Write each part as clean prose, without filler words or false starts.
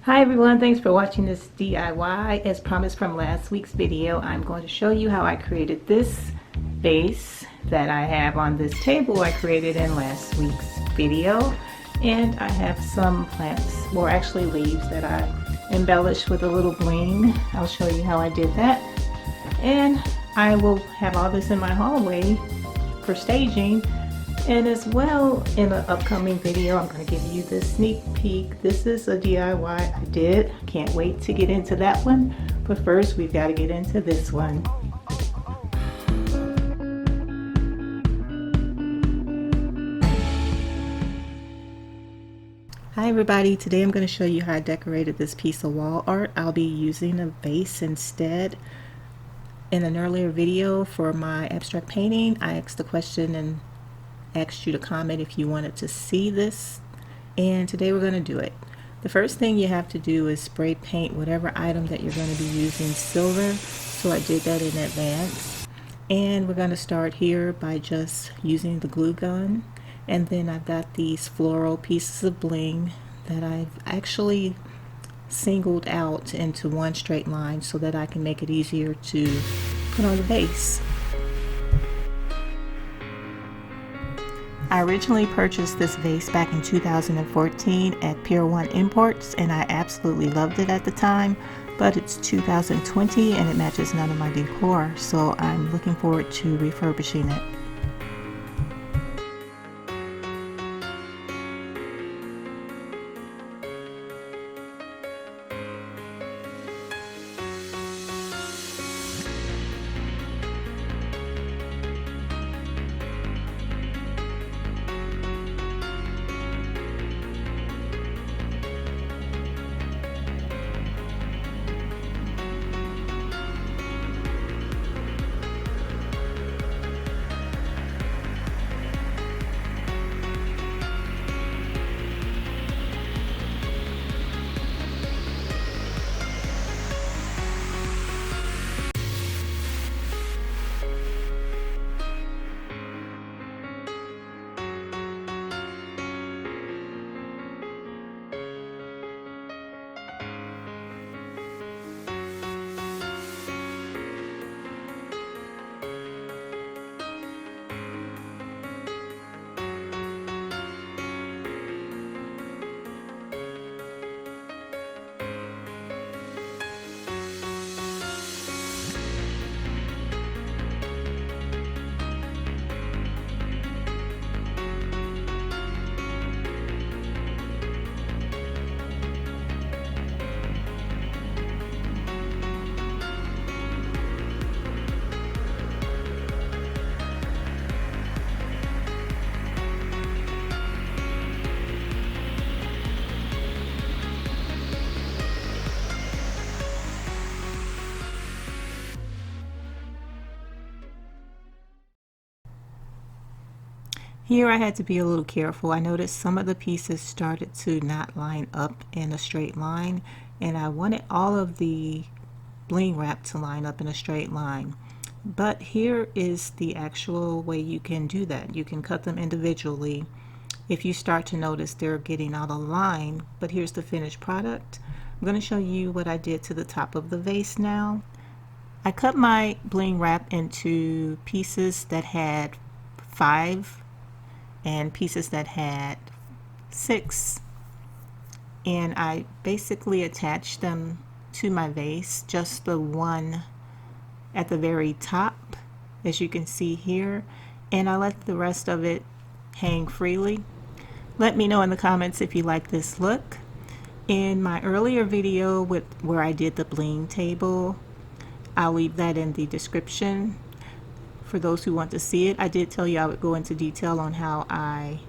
Hi everyone, thanks for watching this DIY. As promised from last week's video, I'm going to show you how I created this vase that I have on this table I created in last week's video. And I have some plants, or actually leaves, that I embellished with a little bling. I'll show you how I did that. And I will have all this in my hallway for staging. And as well, in an upcoming video, I'm going to give you the sneak peek. This is a DIY I did. Can't wait to get into that one. But first, we've got to get into this one. Hi everybody, today I'm going to show you how I decorated this piece of wall art. I'll be using a vase instead. In an earlier video for my abstract painting, I asked the question and asked you to comment if you wanted to see this, and today we're going to do it. The first thing you have to do is spray paint whatever item that you're going to be using silver, so I did that in advance. And we're going to start here by just using the glue gun, and then I've got these floral pieces of bling that I've actually singled out into one straight line so that I can make it easier to put on the vase. I originally purchased this vase back in 2014 at Pier 1 Imports, and I absolutely loved it at the time, but it's 2020 and it matches none of my decor, so I'm looking forward to refurbishing it. Here I had to be a little careful. I noticed some of the pieces started to not line up in a straight line, and I wanted all of the bling wrap to line up in a straight line. But here is the actual way you can do that. You can cut them individually. If you start to notice they're getting out of line, but here's the finished product. I'm going to show you what I did to the top of the vase now. I cut my bling wrap into pieces that had 5 and pieces that had 6, and I basically attached them to my vase, just the one at the very top, as you can see here, and I let the rest of it hang freely. Let me know in the comments if you like this look. In my earlier video where I did the bling table, I'll leave that in the description for those who want to see it. I did tell you I would go into detail on how I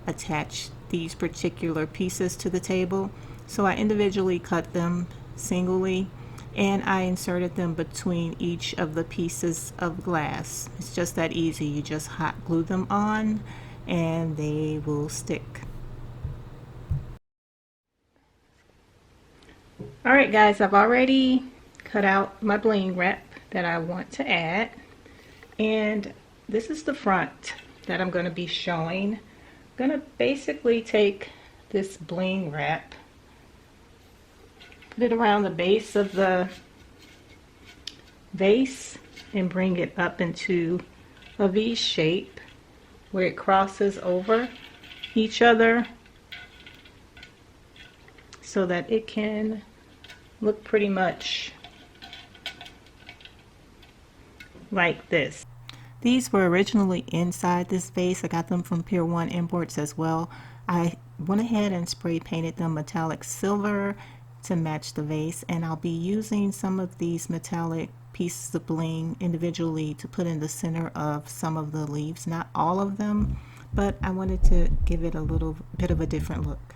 attach these particular pieces to the table. So I individually cut them singly, and I inserted them between each of the pieces of glass. It's just that easy. You just hot glue them on and they will stick. Alright guys, I've already cut out my bling wrap that I want to add. And this is the front that I'm going to be showing. I'm going to basically take this bling wrap Put it around the base of the vase and bring it up into a V shape where it crosses over each other so that it can look pretty much like this. These were originally inside this vase. I got them from Pier 1 Imports as well. I went ahead and spray painted them metallic silver to match the vase, and I'll be using some of these metallic pieces of bling individually to put in the center of some of the leaves. Not all of them, but I wanted to give it a little bit of a different look.